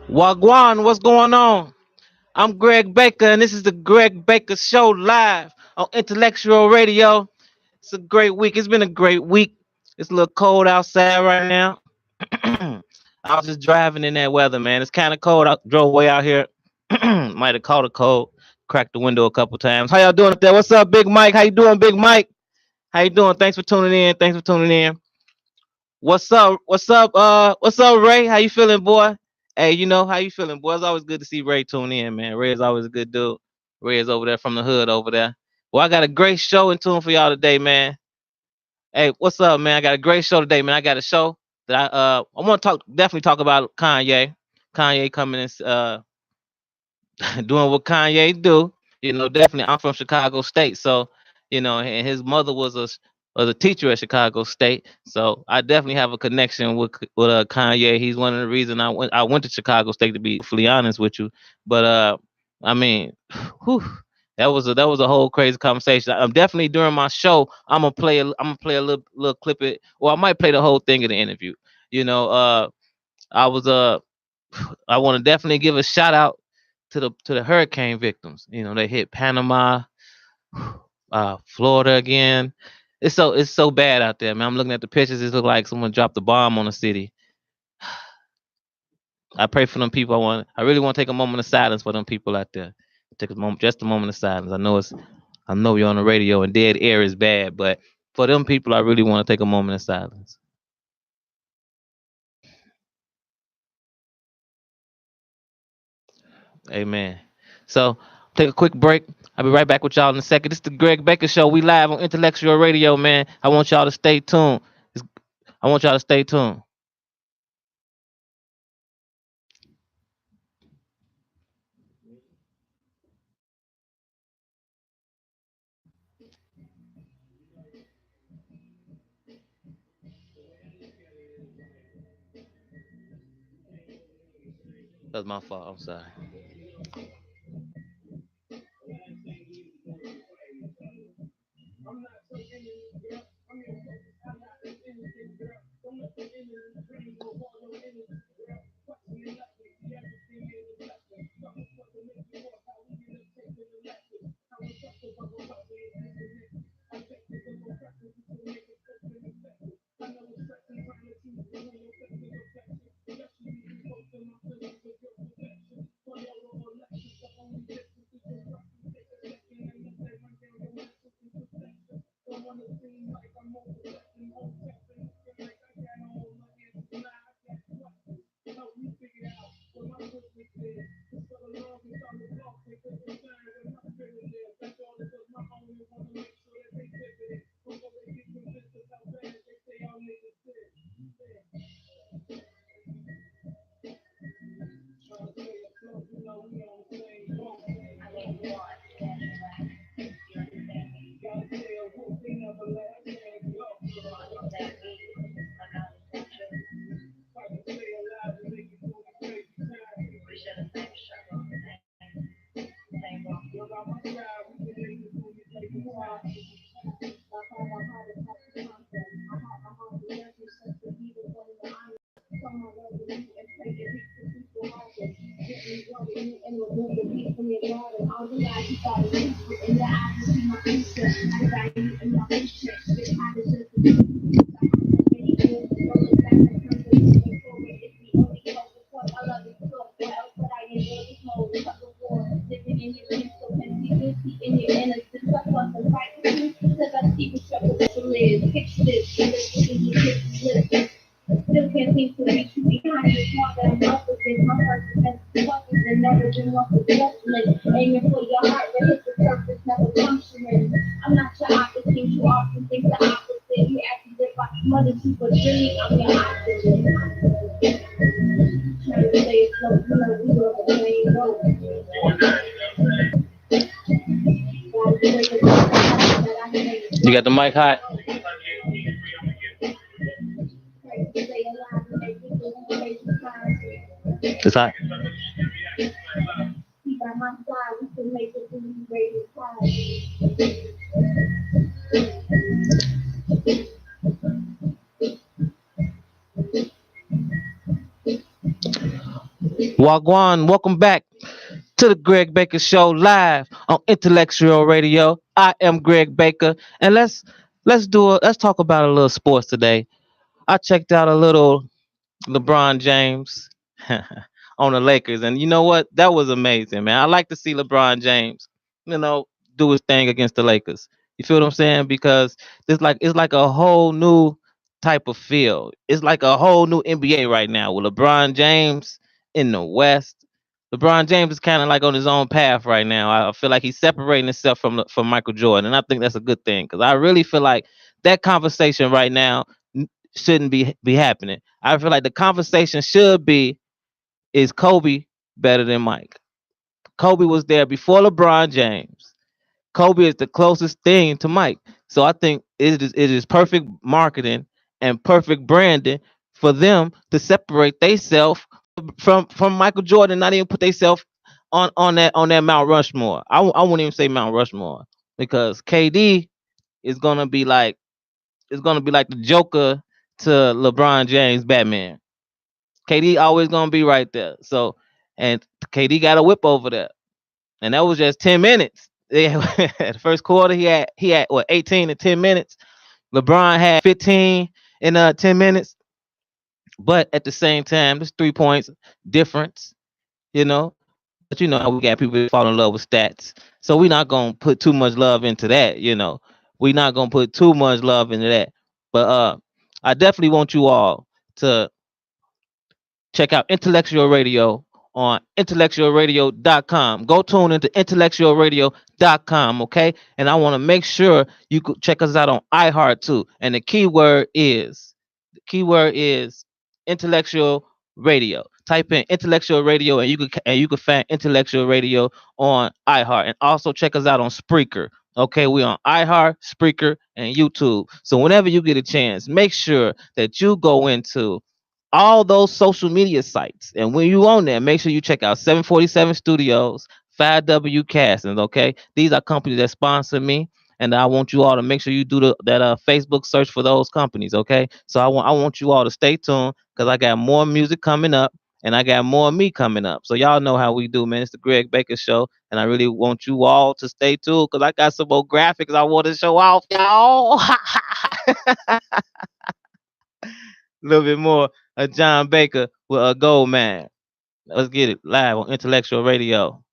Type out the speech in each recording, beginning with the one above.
Wagwan, what's going on? I'm Greg Baker, and this is the Greg Baker Show live on Intellectual Radio. It's a great week. It's been a great week. It's a little cold outside right now. I was just driving in that weather, man. It's kind of cold. I drove way out here. Might have caught a cold. Cracked the window a couple times. How y'all doing up there? What's up, Big Mike? How you doing, Big Mike? How you doing? Thanks for tuning in. Thanks for tuning in. What's up? What's up? What's up, Ray? How you feeling, boy? Hey, how you feeling, boy? It's always good to see Ray tune in, man. Ray is always a good dude. Ray is over there from the hood over there. Well, I got a great show in tune for y'all today, man. Hey, what's up, man? I got a great show today, man. I got a show that I want to definitely talk about Kanye. Kanye coming in doing what Kanye do. Definitely I'm from Chicago State, so and his mother was a teacher at Chicago State, so I definitely have a connection with Kanye. He's one of the reasons I went to Chicago State, to be fully honest with you. But I mean, whew, that was a whole crazy conversation. I'm definitely during my show. I'm gonna play a little clip it, or I might play the whole thing of the interview. You know, I was I want to definitely give a shout out to the hurricane victims. They hit Panama, Florida again. It's so bad out there, man. I'm looking at the pictures. It looks like someone dropped a bomb on the city. I pray for them people. I really want to take a moment of silence for them people out there. Take a moment, just a moment of silence. I know you're on the radio and dead air is bad, but for them people, I really want to take a moment of silence. Amen. So take a quick break. I'll be right back with y'all in a second. This is the Greg Baker Show. We live on Intellectual Radio, man. I want y'all to stay tuned. I want y'all to stay tuned. That's my fault. I'm sorry. You got the mic hot? It's hot. Wagwan, welcome back to the Greg Baker Show live on Intellectual Radio. I am Greg Baker, and let's talk about a little sports today. I checked out a little LeBron James on the Lakers, and you know what? That was amazing, man. I like to see LeBron James, you know, do his thing against the Lakers. You feel what I'm saying? Because it's like a whole new type of feel. It's like a whole new NBA right now with LeBron James in the West. LeBron James is kind of like on his own path right now. I feel like he's separating himself from Michael Jordan, and I think that's a good thing because I really feel like that conversation right now shouldn't be happening. I feel like the conversation should be, is Kobe better than Mike? Kobe was there before LeBron James. Kobe is the closest thing to Mike. So I think it is perfect marketing and perfect branding for them to separate themselves from Michael Jordan, not even put themselves on that Mount Rushmore. I wouldn't even say Mount Rushmore because KD is gonna be like the Joker to LeBron James Batman. KD always gonna be right there. So and KD got a whip over there, and that was just 10 minutes. Yeah, the first quarter he had what 18 in 10 minutes. LeBron had 15 in 10 minutes, but at the same time, there's 3 points difference, you know. But you know how we got people that fall in love with stats, so we're not gonna put too much love into that, you know. We're not gonna put too much love into that. But I definitely want you all to check out Intellectual Radio on intellectualradio.com. Go tune into intellectualradio.com, okay? And I want to make sure you could check us out on iHeart too. And the keyword is intellectual radio. Type in intellectual radio and you can find intellectual radio on iHeart. And also check us out on Spreaker. Okay, we on iHeart, Spreaker, and YouTube. So whenever you get a chance, make sure that you go into all those social media sites. And when you on there, make sure you check out 747 Studios, 5W Castings. Okay, these are companies that sponsor me, and I want you all to make sure you do that Facebook search for those companies. Okay, so I want you all to stay tuned because I got more music coming up. And I got more of me coming up. So y'all know how we do, man. It's the Greg Baker Show. And I really want you all to stay tuned because I got some more graphics I want to show off, y'all. A little bit more of John Baker with a Gold Man. Let's get it live on Intellectual Radio.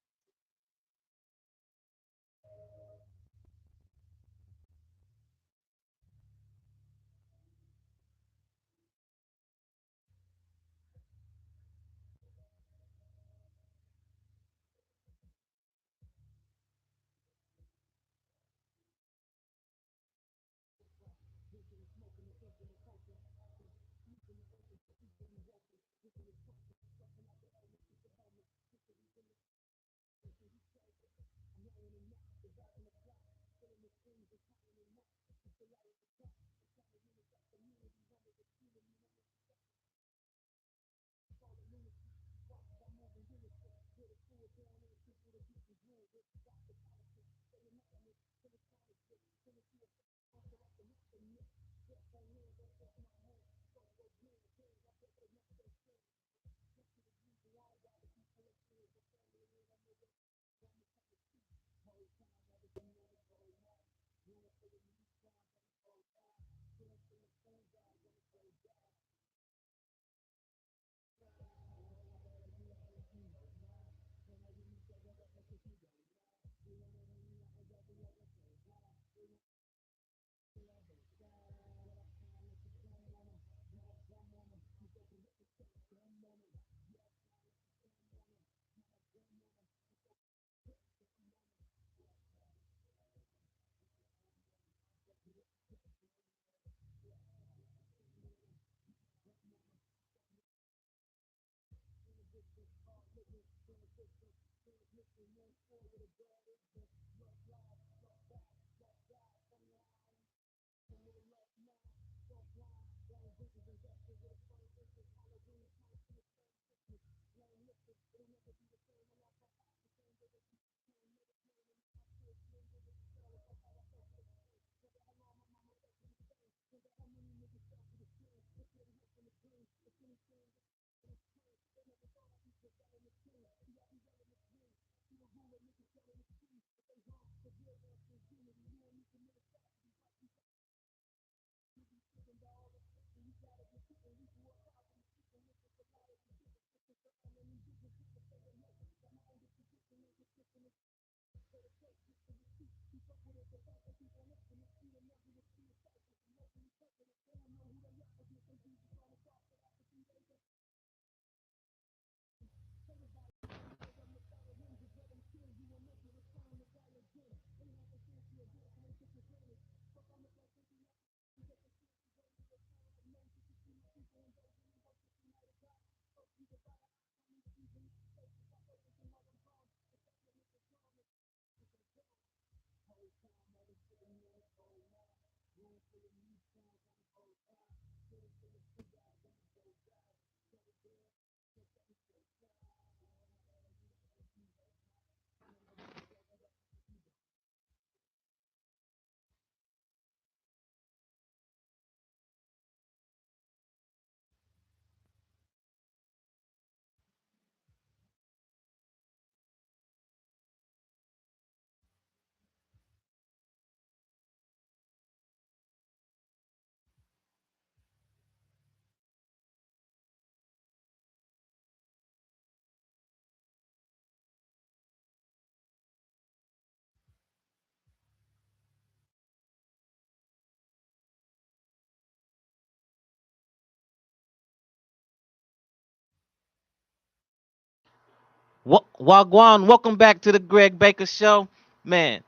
Wagwan, welcome back to the Greg Baker Show. Man,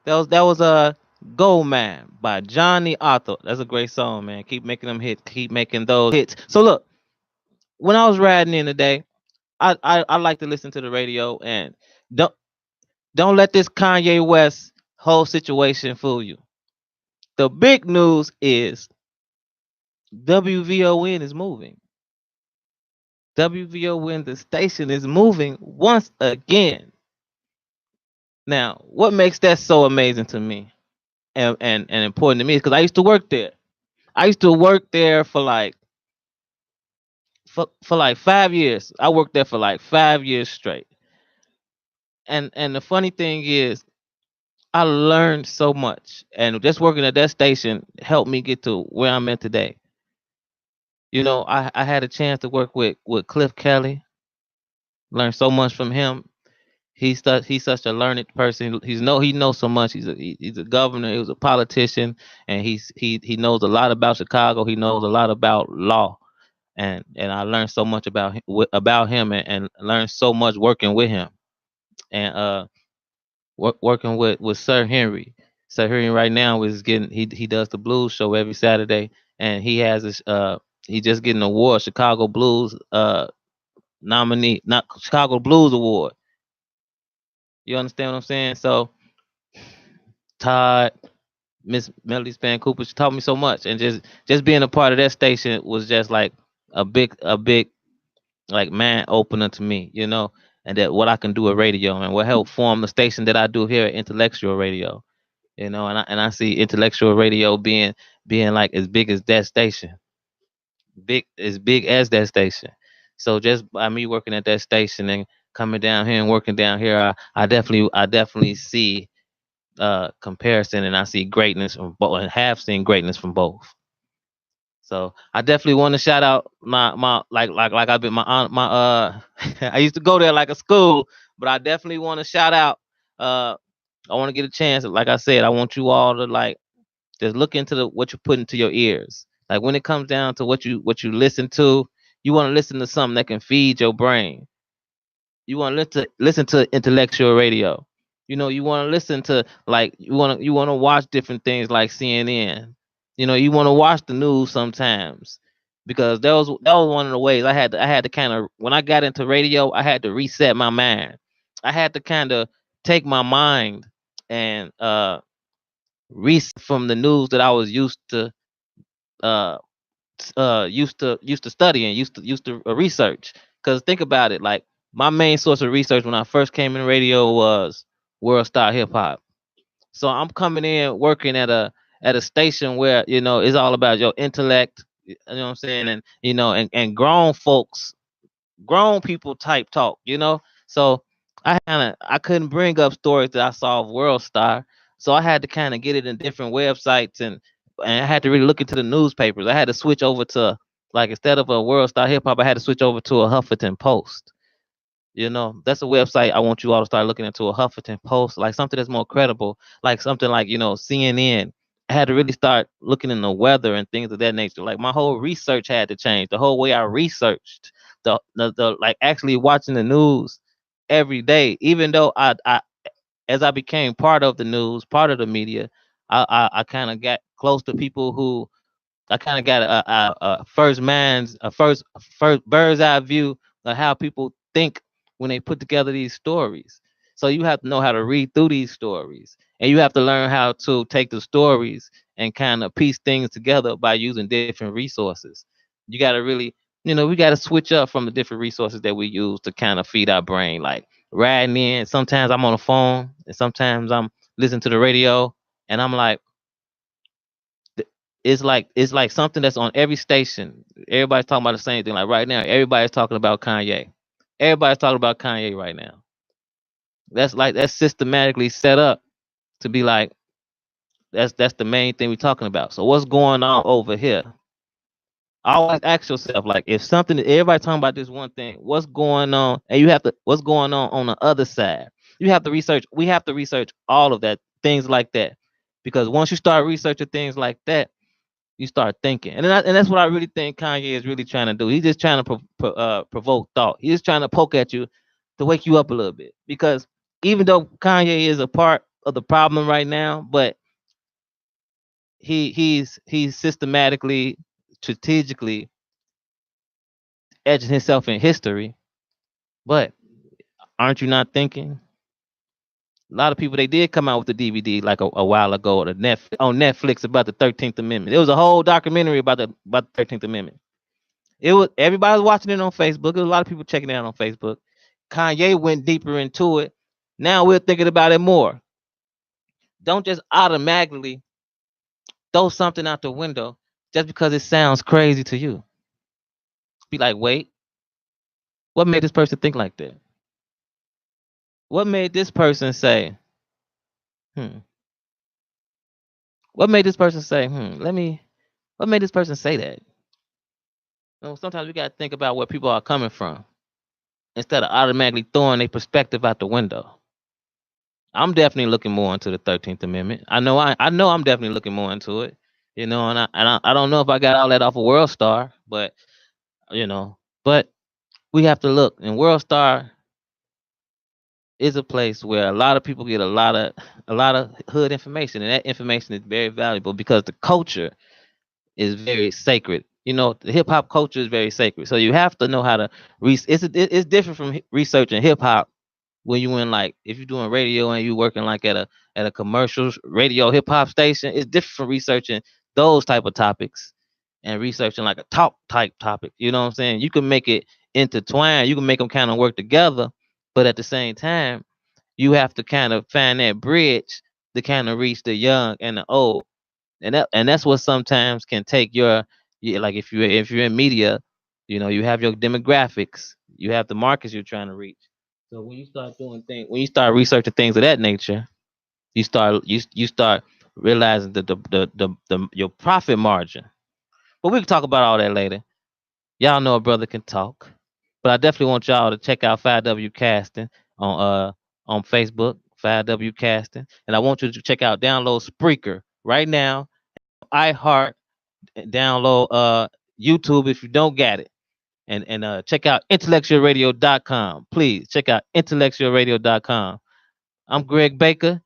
that was a Gold Man by Johnny Otto. That's a great song, man. Keep making them hits. Keep making those hits. So look, when I was riding in today, I like to listen to the radio and don't don't let this Kanye West whole situation fool you. The big news is WVON is moving. WVON, the station, is moving once again. Now, what makes that so amazing to me and important to me is because I used to work there. I used to work there for like 5 years. I worked there for like 5 years straight. And the funny thing is, I learned so much, and just working at that station helped me get to where I'm at today. I had a chance to work with Cliff Kelly, learned so much from him. He's such a learned person. He knows so much. He's a governor. He was a politician, and he knows a lot about Chicago. He knows a lot about law, and I learned so much about him, and learned so much working with him, and working with Sir Henry. Sir Henry right now is getting he does the blues show every Saturday, and he just getting an award, Chicago Blues nominee, not Chicago Blues Award. You understand what I'm saying? So Todd, Miss Melody Span Cooper, she taught me so much, and just being a part of that station was just like a big like man opener to me, and that what I can do at radio and what helped form the station that I do here at Intellectual Radio, and I see Intellectual Radio being like as big as that station, big as that station. So just by me working at that station and coming down here and working down here, I definitely see comparison, and I see greatness from both, and have seen greatness from both. So I definitely want to shout out my like I've been my I used to go there like a school, but I definitely want to shout out. Uh, I want to get a chance. Like I said, I want you all to like just look into what you put into your ears. Like when it comes down to what you listen to, you want to listen to something that can feed your brain. You want to listen to intellectual radio. You want to listen to like you want to watch different things like CNN. You want to watch the news sometimes because that was one of the ways I had to kind of when I got into radio, I had to reset my mind. I had to kind of take my mind and reset from the news that I was uh used to studying, used to research. Because think about it, like my main source of research when I first came in radio was World Star Hip Hop. So I'm coming in working at a station where it's all about your intellect. You know what I'm saying, and and grown people type talk. So I couldn't bring up stories that I saw of World Star, so I had to kind of get it in different websites and I had to really look into the newspapers. I had to switch over to, like, instead of a World Star Hip Hop, I had to switch over to a Huffington Post. That's a website I want you all to start looking into, a Huffington Post, like something that's more credible, like something like, CNN. I had to really start looking in the weather and things of that nature. Like my whole research had to change. The whole way I researched, the like actually watching the news every day, even though I as I became part of the news, part of the media, I kind of got close to people who I kind of got a first man's a first bird's eye view of how people think when they put together these stories. So you have to know how to read through these stories, and you have to learn how to take the stories and kind of piece things together by using different resources. You got to really, we got to switch up from the different resources that we use to kind of feed our brain. Like riding in, sometimes I'm on the phone, and sometimes I'm listening to the radio, and I'm like, it's like something that's on every station. Everybody's talking about the same thing. Like right now, everybody's talking about Kanye. Everybody's talking about Kanye right now. That's systematically set up to be like that's the main thing we're talking about. So what's going on over here? Always ask yourself, like, if something everybody talking about this one thing, what's going on? And you have to what's going on the other side. You have to research. We have to research all of that, things like that, because once you start researching things like that, you start thinking, and that's what I really think Kanye is really trying to do. He's just trying to provoke thought. He's just trying to poke at you to wake you up a little bit. Because even though Kanye is a part of the problem right now, but he's systematically, strategically edging himself in history. But aren't you not thinking? A lot of people, they did come out with the DVD like a while ago, on Netflix, about the 13th Amendment. It was a whole documentary about the 13th Amendment. It was everybody was watching it on Facebook. There was a lot of people checking it out on Facebook. Kanye went deeper into it. Now we're thinking about it more. Don't just automatically throw something out the window just because it sounds crazy to you. Be like, wait, what made this person think like that? What made this person say, hmm? What made this person say, what made this person say that? Sometimes we got to think about where people are coming from instead of automatically throwing their perspective out the window. I'm definitely looking more into the 13th Amendment. I know I'm definitely looking more into it. And I don't know if I got all that off of World Star, but you know, but we have to look. And World Star is a place where a lot of people get a lot of hood information, and that information is very valuable because the culture is very sacred. The hip hop culture is very sacred. So you have to know how to it's different from researching hip hop when you in, like, if you're doing radio and you working like at a commercial radio hip hop station. It's different from researching those type of topics and researching like a talk type topic. You know what I'm saying? You can make it intertwine. You can make them kind of work together, but at the same time, you have to kind of find that bridge to kind of reach the young and the old. And that's what sometimes can take like, if you're in media, you have your demographics, you have the markets you're trying to reach. So when you start researching things of that nature, you start realizing the your profit margin. But we can talk about all that later. Y'all know a brother can talk. But I definitely want y'all to check out 5W Casting on Facebook, 5W Casting. And I want you to check out, download Spreaker right now, iHeart, download YouTube if you don't get it. And check out intellectualradio.com. Please check out intellectualradio.com. I'm Greg Baker,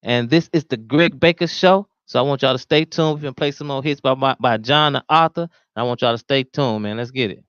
and this is the Greg Baker Show. So I want y'all to stay tuned. We're gonna play some more hits by John the author. I want y'all to stay tuned, man. Let's get it.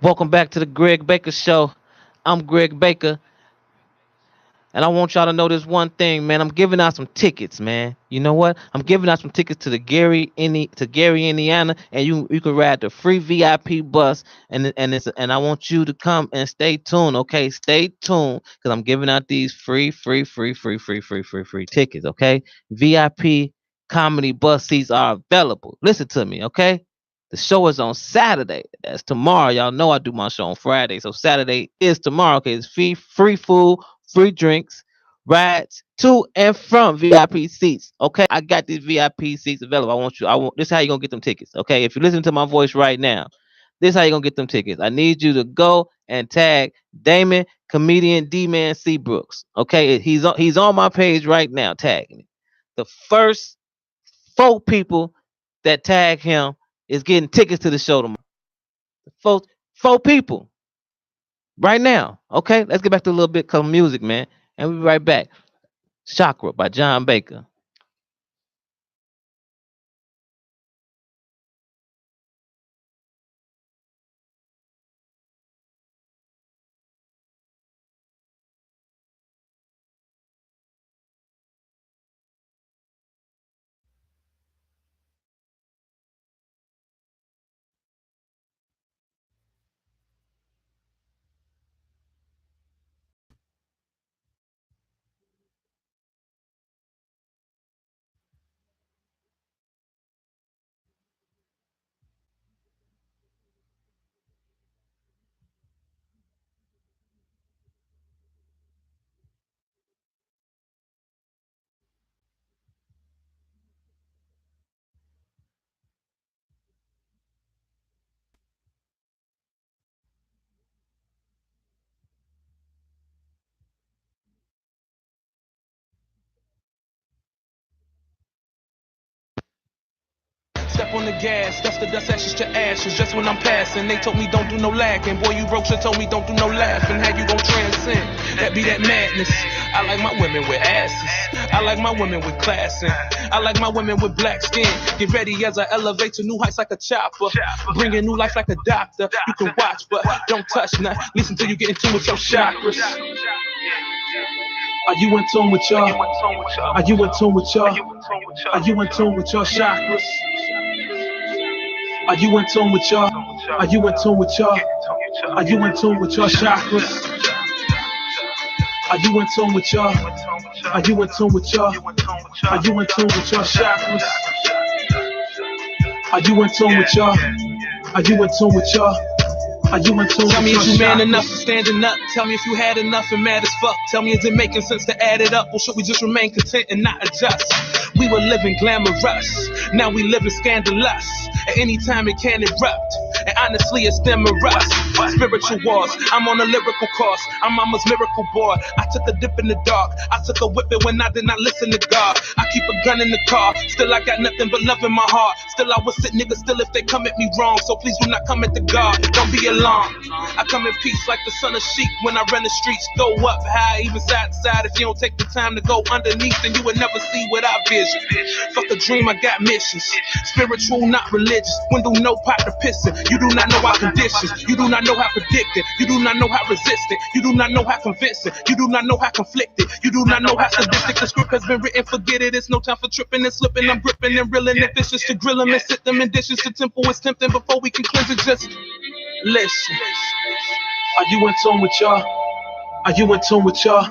Welcome back to the Greg Baker Show. I'm Greg Baker, and I want y'all to know this one thing, man. I'm giving out some tickets, man. You know what? I'm giving out some tickets to the Gary, Indiana, and you can ride the free VIP bus, and I want you to come and stay tuned, okay? Stay tuned, because I'm giving out these free tickets, okay? VIP comedy bus seats are available. Listen to me, okay? The show is on Saturday. That's tomorrow. Y'all know I do my show on Friday. So Saturday is tomorrow. Okay, it's free food, free drinks, rides to and from VIP seats. Okay, I got these VIP seats available. This is how you're gonna get them tickets. Okay, if you listen to my voice right now, this is how you're gonna get them tickets. I need you to go and tag Damon, comedian D Man Seabrooks. Okay, he's on my page right now. Tagging me. The first four people that tag him is getting tickets to the show tomorrow. Four people right now. Okay, let's get back to a little bit of music, man, and we'll be right back. Chakra by John Baker. Step on the gas, dust the dust, ashes to ashes. Just when I'm passing, they told me don't do no lagging. Boy, you broke, so told me don't do no laughing. How you gon' transcend? That be that madness. I like my women with asses. I like my women with class. And I like my women with black skin. Get ready as I elevate to new heights like a chopper. Bringing new life like a doctor. You can watch, but don't touch nothing. Listen till you get in tune with your chakras. Are you in tune with your? Are you in tune with your? Are you in tune with your chakras? Are you in tune with your? Are you in tune with your? Are you in tune with your chakras? Are you in tune with your? Are you in tune with your? Are you in tune with your chakras? Are you in tune with your? Are you in tune with your? Are you in tune? Tell me if you man enough for standing up. Tell me if you had enough and mad as fuck. Tell me is it making sense to add it up, or should we just remain content and not adjust? We were living glamorous, now we living scandalous. At any time it can erupt, and honestly it's demorous. Spiritual wars, I'm on a lyrical course. I'm mama's miracle boy. I took a dip in the dark, I took a whipping when I did not listen to God. I keep a gun in the car, still I got nothing but love in my heart. Still I will sit niggas still if they come at me wrong. So please do not come at the God, don't be alarmed. I come in peace like the son of sheep. When I run the streets, go up high, even side to side. If you don't take the time to go underneath, then you will never see what I vision. Fuck a dream, I got missions. Spiritual, not religious. Window no pot to pissin'. You do not know our conditions. You do not know how predicted. You do not know how resistant. You do not know how convincing. You do not know how conflicted. You do not know how sadistic. The script has been written, forget it. It's no time for tripping and slipping. I'm gripping and reeling. If it's just to grill them and sit them in dishes, the temple is tempting before we can cleanse it. Just listen. Are you in tune with your? Are you in tune with your?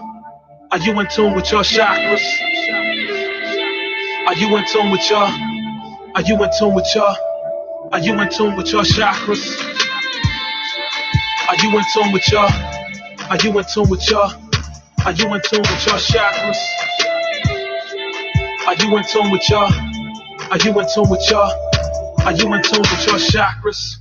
Are you in tune with your chakras? Are you in tune with your? Are you in tune with your? Are you in tune with your chakras? Are you in tune with your? Are you in tune with your? Are you in tune with your chakras? Are you in tune with your? Are you in tune with your? Are you in tune with your chakras?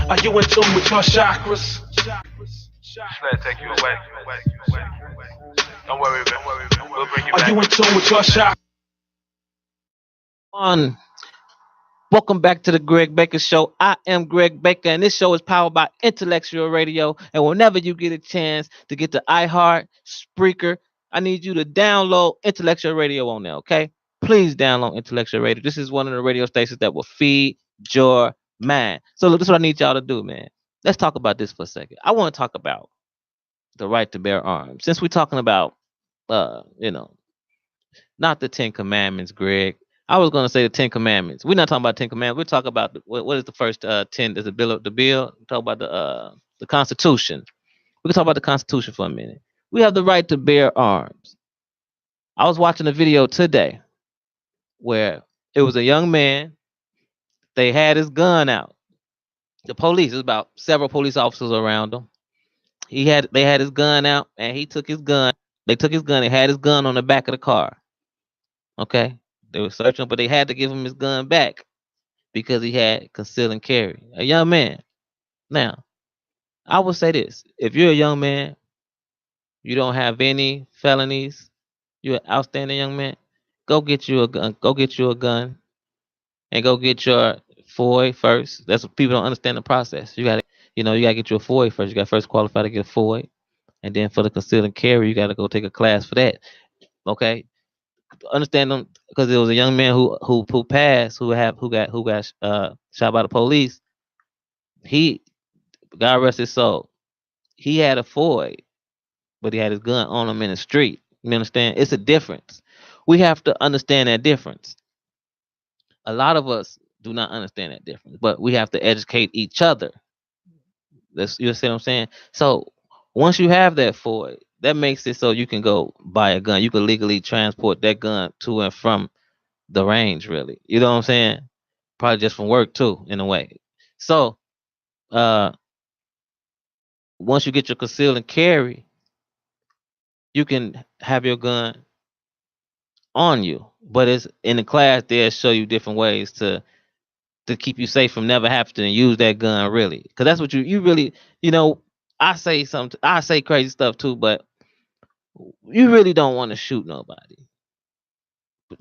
Are you in tune with your chakras? Let take you away. Don't worry, man. We'll bring you back. Are you in tune with your chakras? Welcome back to the Greg Baker Show. I am Greg Baker, and this show is powered by Intellectual Radio. And whenever you get a chance to get to iHeart, Spreaker, I need you to download Intellectual Radio on there, okay? Please download Intellectual Radio. This is one of the radio stations that will feed your mind. So look, this is what I need y'all to do, man. Let's talk about this for a second. I want to talk about the right to bear arms. Since we're talking about you know, not the Ten Commandments, Greg. I was gonna say the Ten Commandments. We're not talking about Ten Commandments. We're talking about what is the first ten? Is the bill? The bill. We talk about the Constitution. We can talk about the Constitution for a minute. We have the right to bear arms. I was watching a video today where it was a young man. They had his gun out. The police. There's about several police officers around him. They had his gun out, and he took his gun. They took his gun. They had his gun on the back of the car. Okay, they were searching, but they had to give him his gun back because he had conceal and carry. A young man. Now, I would say this: if you're a young man, you don't have any felonies, you're an outstanding young man. Go get you a gun. Go get you a gun, and go get your FOI first. That's what people don't understand the process. You gotta get you a FOI first. You got to first qualify to get a FOI, and then for the conceal and carry, you got to go take a class for that. Okay, understand them because there was a young man who passed who got shot by the police. He, God rest his soul, he had a FOI, but he had his gun on him in the street. You understand? It's a difference. We have to understand that difference. A lot of us do not understand that difference, but we have to educate each other. You see what I'm saying? So once you have that FOI, that makes it so you can go buy a gun. You can legally transport that gun to and from the range, really. You know what I'm saying? Probably just from work too, in a way. So uh once you get your conceal and carry, you can have your gun on you. But it's in the class they'll show you different ways to keep you safe from never having to use that gun, really. Because that's what you really, you know, I say crazy stuff too, but you really don't want to shoot nobody.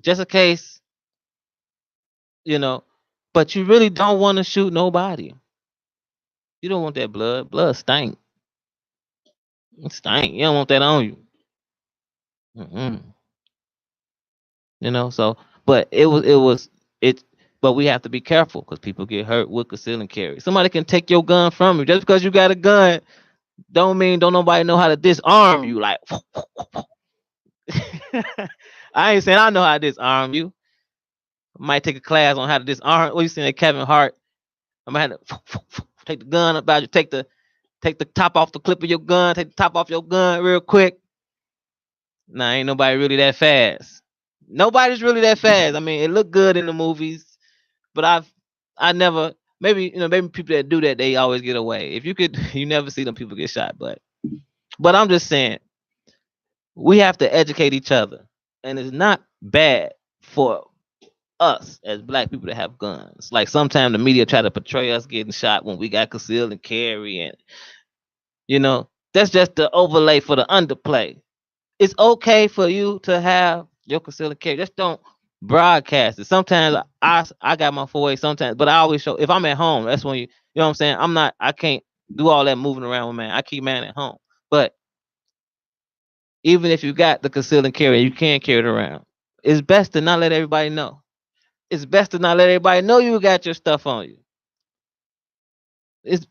Just in case, you know, but you really don't want to shoot nobody. You don't want that blood. Blood stink. It stink. You don't want that on you. Mm-mm. You know, so but it but we have to be careful because people get hurt with conceal and carry. Somebody can take your gun from you. Just because you got a gun don't mean don't nobody know how to disarm you. Like I ain't saying I know how to disarm you. I might take a class on how to disarm. What you saying, Kevin Hart? I might have to take the gun about you, take the top off the clip of your gun, take the top off your gun real quick. Nah, ain't nobody really that fast. Nobody's really that fast. I mean, it looked good in the movies, but I never. Maybe people that do that they always get away. If you could, you never see them people get shot. But I'm just saying we have to educate each other, and it's not bad for us as black people to have guns. Like sometimes the media try to portray us getting shot when we got concealed and carry, and that's just the overlay for the underplay. It's okay for you to have your concealed and carry. Just don't broadcast it. Sometimes I got my 4A sometimes, but I always show if I'm at home. That's when you know what I'm saying. I can't do all that moving around with man. I keep man at home. But even if you got the concealed and carry, you can't carry it around. It's best to not let everybody know. It's best to not let everybody know you got your stuff on you. It's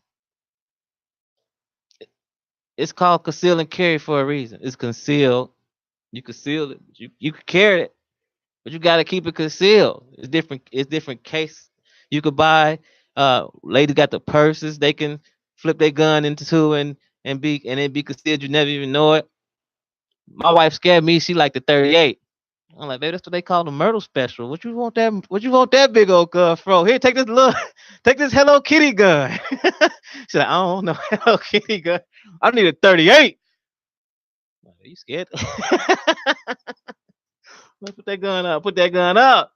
it's called conceal and carry for a reason. It's concealed. You conceal it. You can carry it, but you gotta keep it concealed. It's different. It's different case. You could buy. Ladies got the purses. They can flip their gun into two and it be concealed. You never even know it. My wife scared me. She like the 38. I'm like, baby, that's what they call the Myrtle Special. What you want that? What you want that big old gun for? Here, take this take this Hello Kitty gun. She's like, I don't know Hello Kitty gun. I need a 38. Are you scared? Let's put that gun up. Put that gun up.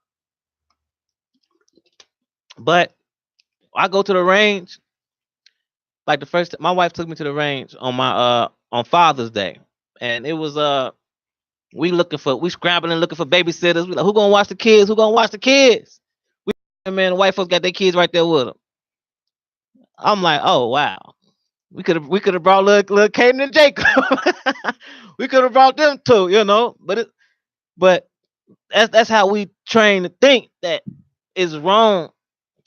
But I go to the range. Like the first, my wife took me to the range on Father's Day, and it was we scrambling looking for babysitters. We like, who gonna watch the kids? Who gonna watch the kids? Man, the white folks got their kids right there with them. I'm like, oh wow. We could have brought little Caden and Jacob. We could have brought them too, but that's how we train to think that it's wrong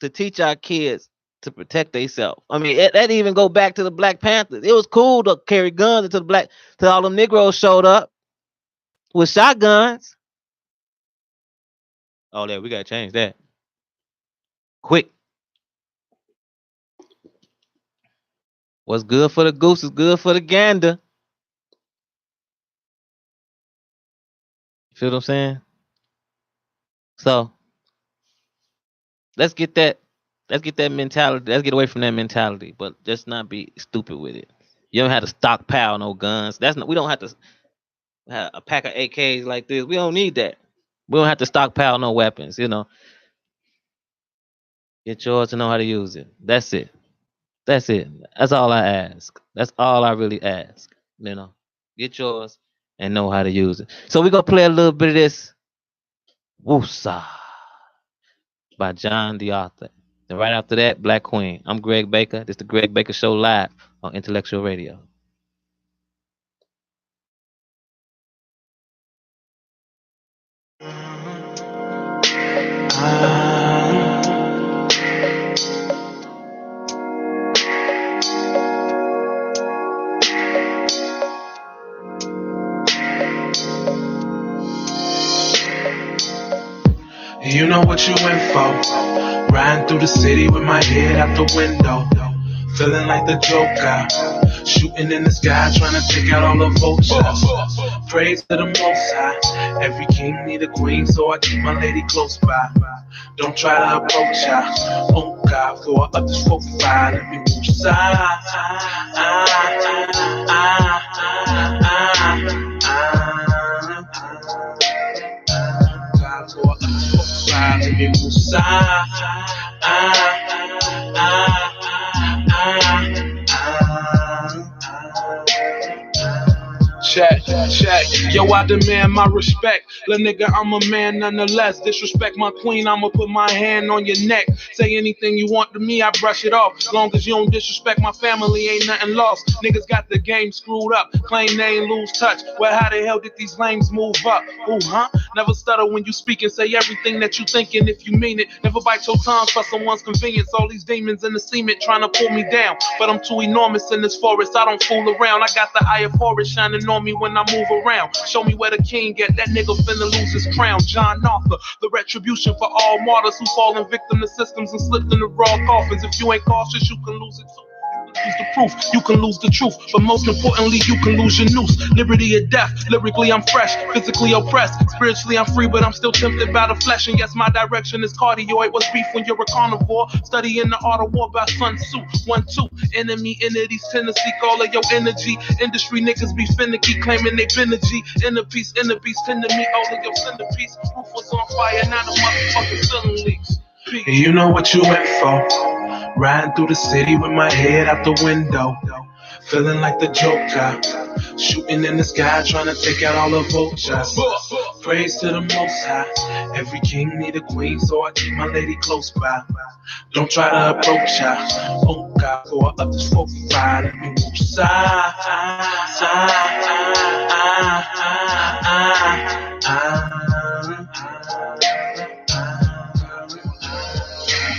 to teach our kids to protect themselves. I mean, that even go back to the Black Panthers. It was cool to carry guns till all them Negroes showed up with shotguns. Oh, yeah, we gotta change that quick. What's good for the goose is good for the gander. You feel what I'm saying? So let's get that. Let's get that mentality. Let's get away from that mentality, but just not be stupid with it. You don't have to stockpile no guns. We don't have to have a pack of AKs like this. We don't need that. We don't have to stockpile no weapons. Get yours to know how to use it. That's it. That's it. That's all I ask. That's all I really ask. Get yours and know how to use it. So we're gonna play a little bit of this Woosa by John the Author. And right after that, Black Queen. I'm Greg Baker. This is the Greg Baker Show live on Intellectual Radio. You know what you in for. Riding through the city with my head out the window. Feeling like the Joker. Shooting in the sky, trying to take out all the vultures. Praise to the Most High. Every king need a queen, so I keep my lady close by. Don't try to approach her. Oh God, for up this 45, let me move side. Let me move side. Check. Yo, I demand my respect. Little nigga, I'm a man nonetheless. Disrespect my queen, I'ma put my hand on your neck. Say anything you want to me, I brush it off. Long as you don't disrespect my family, ain't nothing lost. Niggas got the game screwed up. Claim they ain't lose touch. Well, how the hell did these lames move up? Ooh, huh? Never stutter when you speak and say everything that you thinking if you mean it. Never bite your tongue for someone's convenience. All these demons in the cement trying to pull me down. But I'm too enormous in this forest, I don't fool around. I got the eye of forest shining on me when I move around. Show me where the king at, that nigga finna lose his crown. John Arthur, the retribution for all martyrs who fallen victim to systems and slipped in the raw coffins. If you ain't cautious, you can lose it too. Lose the proof, you can lose the truth, but most importantly, you can lose your noose. Liberty or death, lyrically I'm fresh, physically oppressed, spiritually I'm free, but I'm still tempted by the flesh. And yes, my direction is cardioid. What's beef when you're a carnivore? Studying the art of war by Sun Tzu. 1, 2, enemy entities tend to seek all of your energy. Industry niggas be finicky, claiming they been a G. Inner peace, tend to meet all of your centerpiece. Roof was on fire, now the motherfucking ceiling leaks. You know what you in for. Riding through the city with my head out the window. Feeling like the Joker. Shooting in the sky, trying to take out all the vultures. Praise to the Most High. Every king need a queen, so I keep my lady close by. Don't try to approach her. Oh God, for up this 45, let me move side.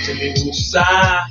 Let me move side.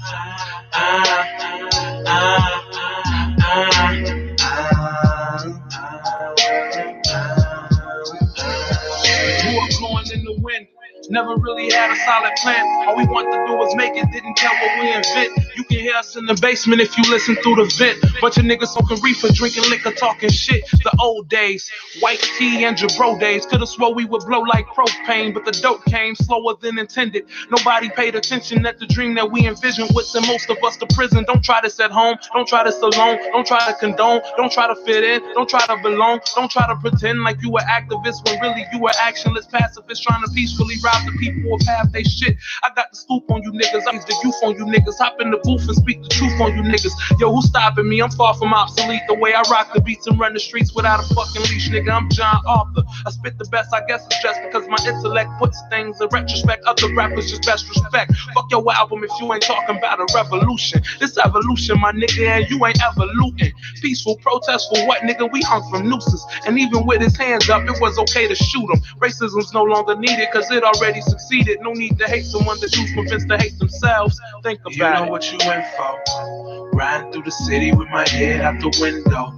Grew up blowing in the wind. Never really had a solid plan. All we want to do is make it, didn't care what we invent. You can hear us in the basement if you listen through the vent. Bunch of niggas smoking reefer, drinking liquor, talking shit. The old days, white tea and Jabro days. Could've swore we would blow like propane, but the dope came slower than intended. Nobody paid attention at the dream that we envisioned would send most of us to prison. Don't try this at home, don't try this alone, don't try to condone, don't try to fit in, don't try to belong, don't try to pretend like you were activists when really you were actionless pacifists trying to peacefully ride deprive the people of half they shit. I got the scoop on you niggas, I use the youth on you niggas. Hop in the booth and speak the truth on you niggas. Yo, who's stopping me? I'm far from obsolete. The way I rock the beats and run the streets without a fucking leash, nigga. I'm John Arthur. I spit the best, I guess it's just because my intellect puts things in retrospect. Other rappers just best respect. Fuck your album if you ain't talking about a revolution. This evolution, my nigga, and you ain't evoluting. Peaceful protest for what, nigga? We hung from nooses. And even with his hands up, it was okay to shoot him. Racism's no longer needed, cause it already succeeded. No need to hate someone that you's convinced to hate themselves. Think about it. You know what you in for. Riding through the city with my head out the window.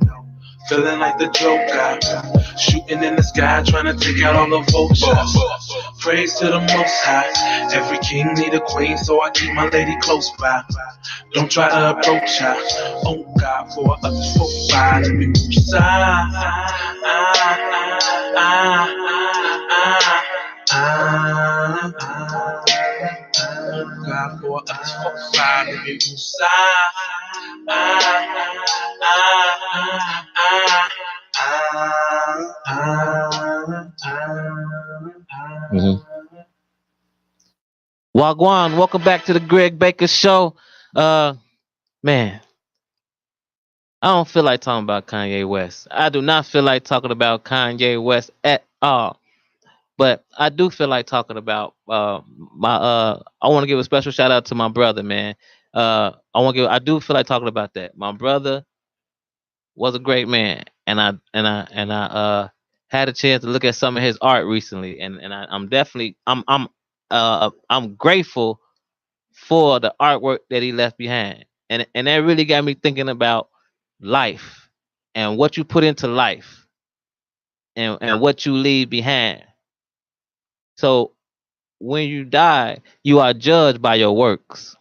Feeling like the Joker, shooting in the sky, trying to take out all the vultures. Praise to the Most High. Every king need a queen, so I keep my lady close by. Don't try to approach her. Oh God, for us folk by, let me move side. God, for us folk by, let me move side. Wagwan, welcome back to the Greg Baker Show. Man, I don't feel like talking about Kanye West. I do not feel like talking about Kanye West at all. But I do feel like talking about I want to give a special shout out to my brother, man. I do feel like talking about that. My brother was a great man, and I had a chance to look at some of his art recently, and I'm definitely I'm grateful for the artwork that he left behind, and that really got me thinking about life and what you put into life and what you leave behind. So when you die, you are judged by your works.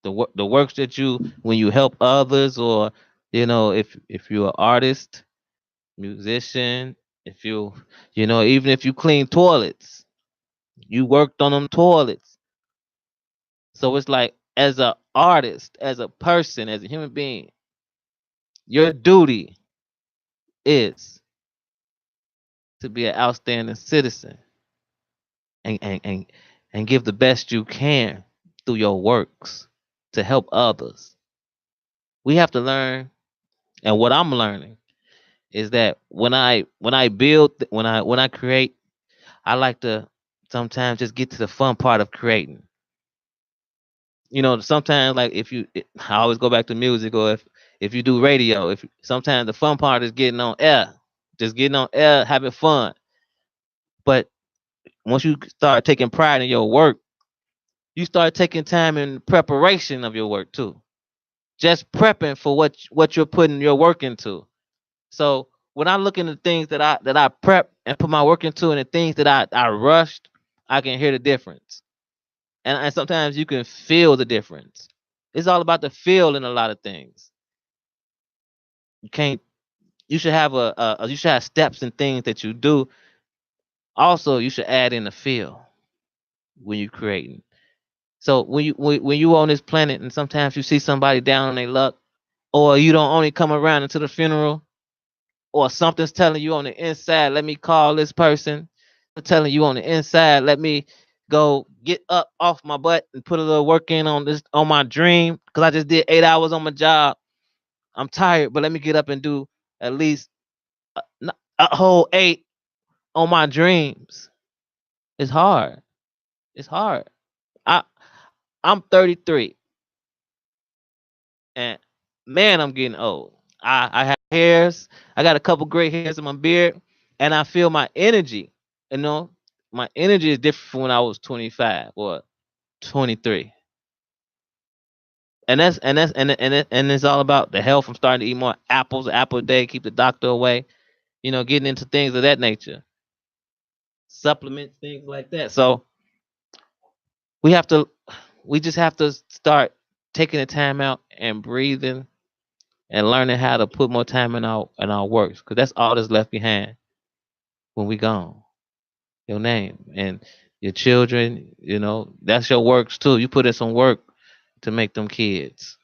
The works that you when you help others, or if you're an artist, musician, if even if you clean toilets, you worked on them toilets. So it's like, as an artist, as a person, as a human being, your duty is to be an outstanding citizen and give the best you can through your works to help others. We have to learn, and what I'm learning is that when I build, when I create, I like to sometimes just get to the fun part of creating. Sometimes, like, I always go back to music, or if you do radio, if sometimes the fun part is getting on air, just getting on air, having fun. But once you start taking pride in your work, you start taking time in preparation of your work too. Just prepping for what you're putting your work into. So when I look into things that I prep and put my work into, and the things that I rushed, I can hear the difference. And sometimes you can feel the difference. It's all about the feel in a lot of things. You can't. You should have you should have steps and things that you do. Also, you should add in the feel when you're creating. So when you on this planet, and sometimes you see somebody down on their luck, or you don't only come around until the funeral, or something's telling you on the inside, let me call this person. Telling you on the inside, let me go get up off my butt and put a little work in on my dream, because I just did 8 hours on my job. I'm tired, but let me get up and do at least a whole 8 on my dreams. It's hard. It's hard. I I'm 33, and man, I'm getting old. I have hairs. I got a couple gray hairs in my beard, and I feel my energy. You know, my energy is different from when I was 25 or 23. And it's all about the health. I'm starting to eat more apples, apple a day, keep the doctor away. Getting into things of that nature, supplements, things like that. So we have to, we just have to start taking the time out and breathing and learning how to put more time in our works, because that's all that's left behind when we gone. Your name and your children, that's your works too. You put in some work to make them kids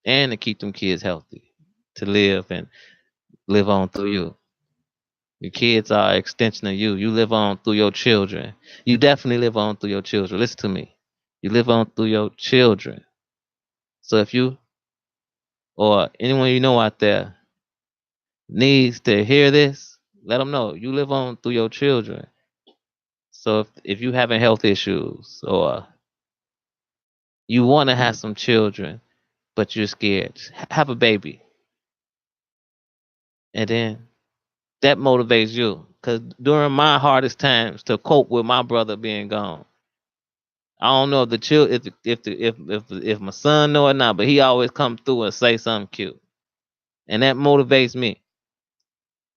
and to keep them kids healthy, to live and live on through you. Your kids are an extension of you. You live on through your children. You definitely live on through your children. Listen to me. You live on through your children. So if you or anyone you know out there needs to hear this, let them know you live on through your children. So if you having health issues or you want to have some children, but you're scared, have a baby. And then that motivates you. Because during my hardest times to cope with my brother being gone, I don't know if the child if my son know or not, but he always come through and say something cute, and that motivates me.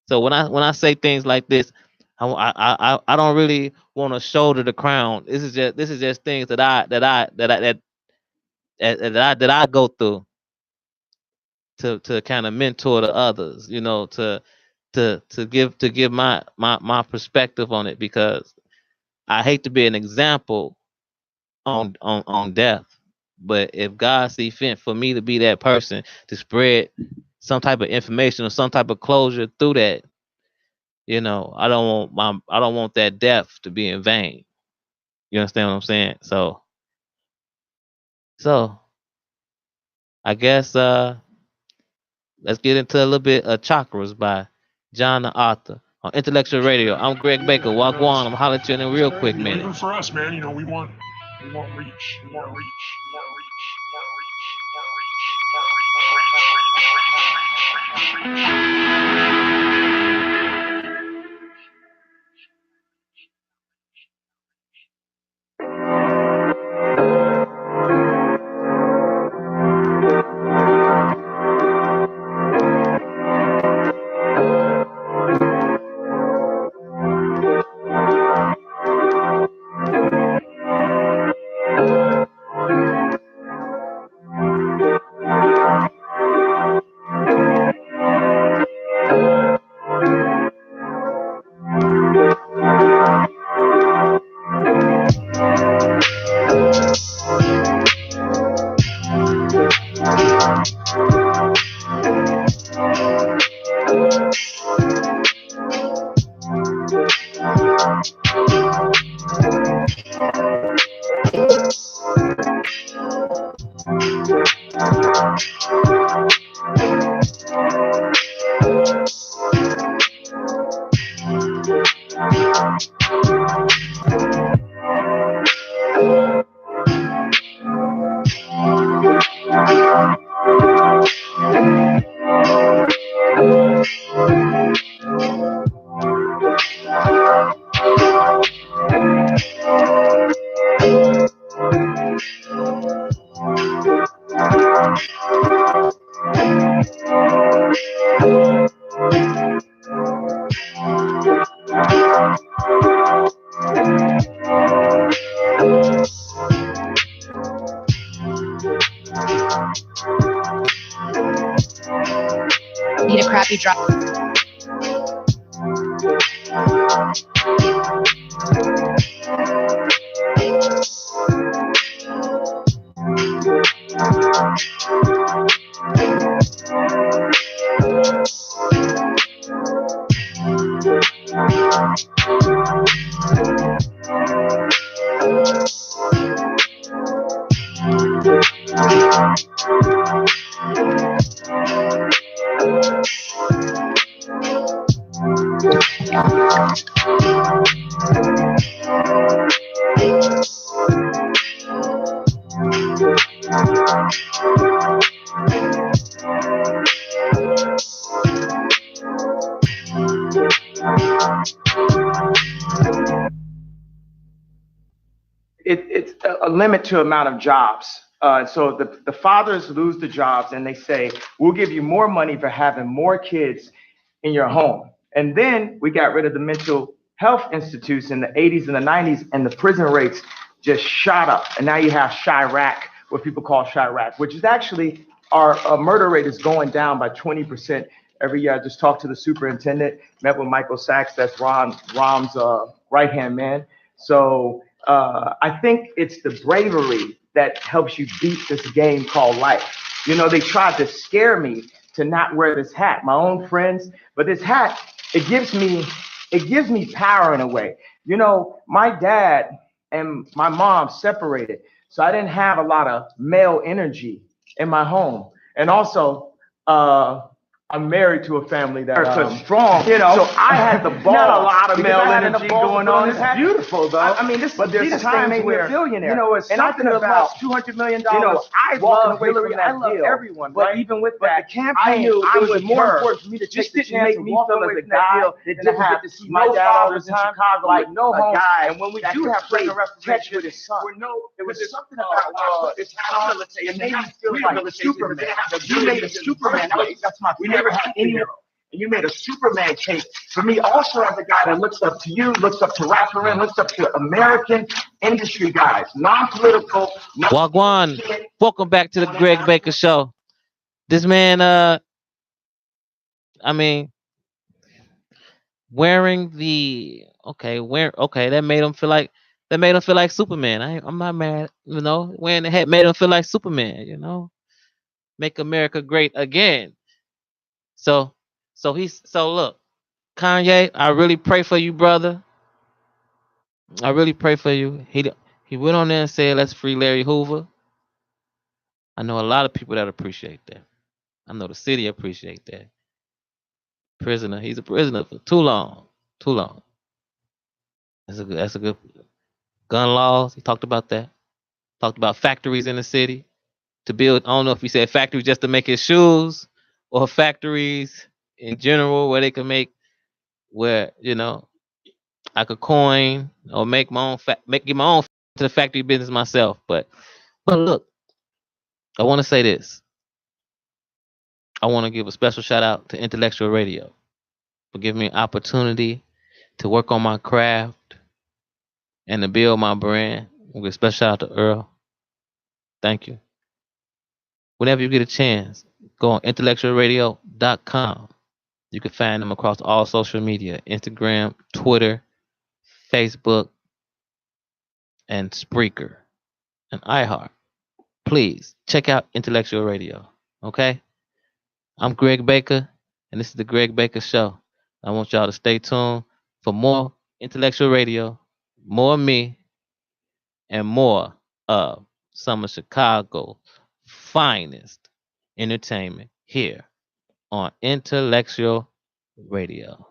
So when I say things like this, I don't really want to shoulder the crown. This is just things that I go through to kind of mentor the others, to give my perspective on it, because I hate to be an example on death. But if God see fit for me to be that person to spread some type of information or some type of closure through that, I don't want that death to be in vain. You understand what I'm saying? So I guess let's get into a little bit of Chakras by John the Author on Intellectual Radio. I'm Greg Baker. Walk on. I'm hollering at you in a real quick minute. Even for us, man, we want reach. We want reach. We want reach. We want reach. We want reach. We want reach. We want reach. Need a crappy drop. It's a limit to amount of jobs. So the fathers lose the jobs and they say, we'll give you more money for having more kids in your home. And then we got rid of the mental health institutes in the 80s and the 90s, and the prison rates just shot up. And now you have Chirac, what people call Chirac, which is actually our murder rate is going down by 20% every year. I just talked to the superintendent, met with Michael Sachs, that's Rom's right-hand man. So I think it's the bravery that helps you beat this game called life. They tried to scare me to not wear this hat, my own friends, but this hat it gives me power in a way. You know, my dad and my mom separated, so I didn't have a lot of male energy in my home. And also, I'm married to a family that strong. You know, so I had the balls. Not a lot of male energy going on. It's beautiful, though. I mean, but there's times where a billionaire. You know, it's and something about $200 million. You know, I love Hillary. I love everyone. But right? Even with that, the campaign, it was more important for me to take the chance to walk away from that deal that didn't get to see my dad all the time. Chicago, like no home. And when we do have played catch with his son, it was something about it's rehabilitation. It made me feel like Superman. You made a Superman. That's my. We never had any hero. And you made a Superman case for me also as a guy that looks up to you, looks up to rapper and looks up to American industry guys, non-political. Wagwan, welcome back to the Greg Baker Show. This man, I mean, wearing that made him feel like Superman. I'm not mad, you know. Wearing the hat made him feel like Superman, you know. Make America great again. So look, Kanye, I really pray for you, brother. I really pray for you. He went on there and said, "Let's free Larry Hoover." I know a lot of people that appreciate that. I know the city appreciate that. Prisoner, he's a prisoner for too long, too long. That's a good gun laws. He talked about that. Talked about factories in the city to build. I don't know if he said factories just to make his shoes or factories in general where they can make where I could coin or make my own get my own to the factory business myself. But look, I want to say this. I want to give a special shout out to Intellectual Radio for giving me an opportunity to work on my craft and to build my brand. I'll give a special shout out to Earl. Thank you. Whenever you get a chance, go on IntellectualRadio.com. You can find them across all social media: Instagram, Twitter, Facebook, and Spreaker, and iHeart. Please check out Intellectual Radio. Okay? I'm Greg Baker, and this is the Greg Baker Show. I want y'all to stay tuned for more Intellectual Radio, more me, and more of some of Chicago's finest entertainment here on Intellectual Radio.